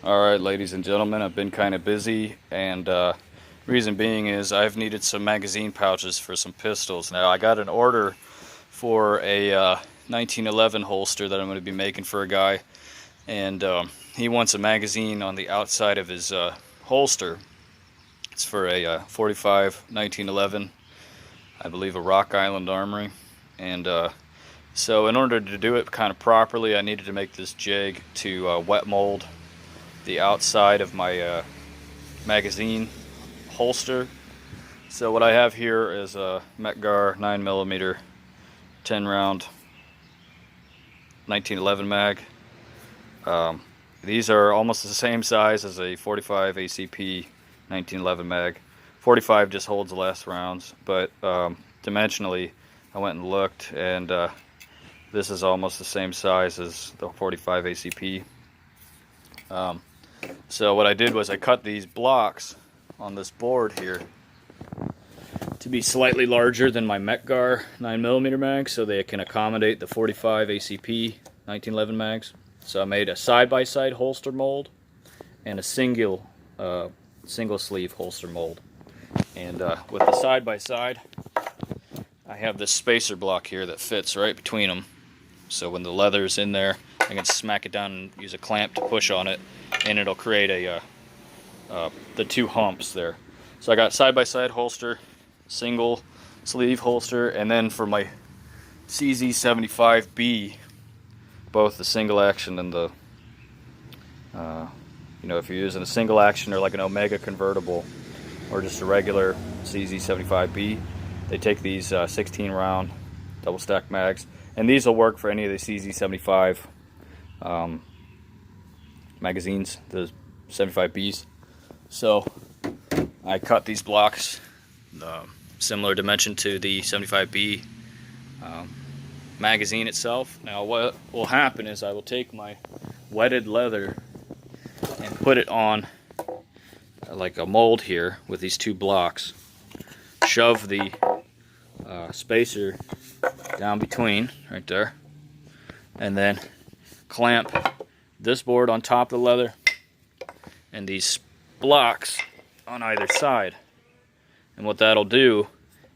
Alright, ladies and gentlemen, I've been kind of busy, and reason being is I've needed some magazine pouches for some pistols. Now, I got an order for a 1911 holster that I'm going to be making for a guy, and he wants a magazine on the outside of his holster. It's for a 45 1911, I believe a Rock Island Armory, and so in order to do it kind of properly, I needed to make this jig to wet mold the outside of my magazine holster. So what I have here is a Metgar 9mm 10 round 1911 mag. These are almost the same size as a 45 ACP 1911 mag. 45 just holds less rounds, but dimensionally I went and looked, and this is almost the same size as the 45 ACP. So what I did was I cut these blocks on this board here to be slightly larger than my Metgar 9mm mag, so they can accommodate the 45 ACP 1911 mags. So I made a side-by-side holster mold and a single sleeve holster mold. And with the side-by-side, I have this spacer block here that fits right between them. So when the leather's in there, I can smack it down and use a clamp to push on it, and it'll create the two humps there. So I got side-by-side holster, single sleeve holster, and then for my Cz75B, both the single action and the if you're using a single action or like an Omega convertible or just a regular Cz75B, they take these 16 round double stack mags, and these will work for any of the Cz75 magazines, the 75Bs. So I cut these blocks similar dimension to the 75B magazine itself. Now what will happen is I will take my wetted leather and put it on like a mold here with these two blocks, shove the spacer down between right there, and then clamp this board on top of the leather and these blocks on either side. And what that'll do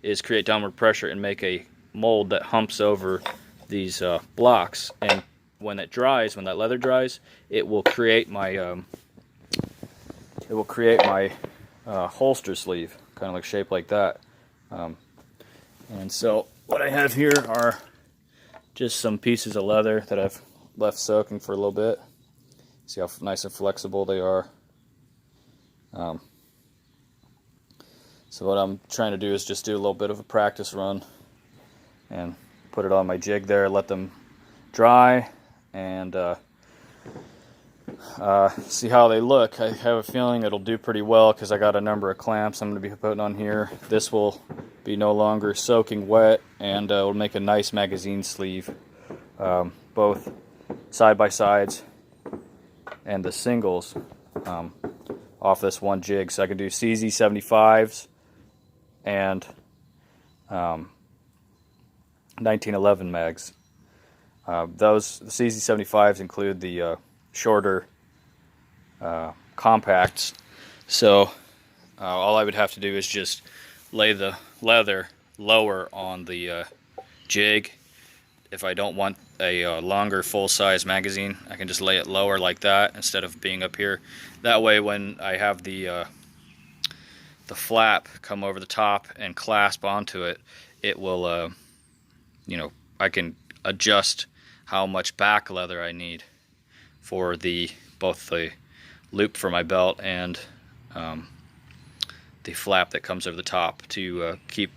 is create downward pressure and make a mold that humps over these blocks. And when it dries, when that leather dries, it will create my holster sleeve, kind of like shaped like that. And so what I have here are just some pieces of leather that I've left soaking for a little bit. See how nice and flexible they are. So what I'm trying to do is just do a little bit of a practice run and put it on my jig there, let them dry, and see how they look. I have a feeling it'll do pretty well because I got a number of clamps I'm going to be putting on here. This will be no longer soaking wet, and it'll make a nice magazine sleeve, both side-by-sides and the singles off this one jig. So I can do Cz75s and 1911 mags. Those Cz75s include the shorter compacts. So all I would have to do is just lay the leather lower on the jig. If I don't want a longer full-size magazine, I can just lay it lower like that instead of being up here. That way when I have the flap come over the top and clasp onto it, it will I can adjust how much back leather I need for both the loop for my belt and the flap that comes over the top to keep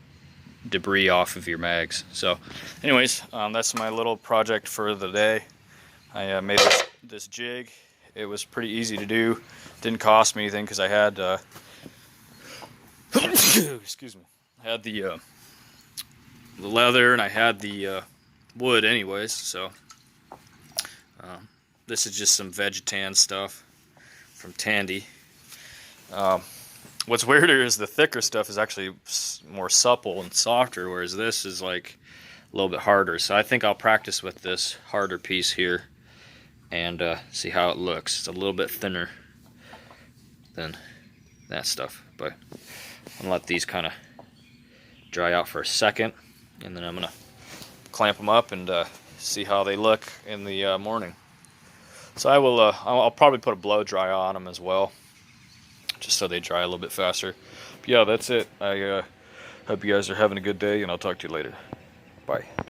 debris off of your mags. So anyways, that's my little project for the day. I made this jig. It was pretty easy to do. Didn't cost me anything because I had excuse me, I had the leather and I had the wood anyways. So this is just some Vegetan stuff from Tandy. What's weirder is the thicker stuff is actually more supple and softer, whereas this is like a little bit harder. So I think I'll practice with this harder piece here and see how it looks. It's a little bit thinner than that stuff, but I'm gonna let these kind of dry out for a second, and then I'm gonna clamp them up and see how they look in the morning. So I'll probably put a blow dry on them as well, just so they dry a little bit faster. But yeah, that's it. I hope you guys are having a good day, and I'll talk to you later. Bye.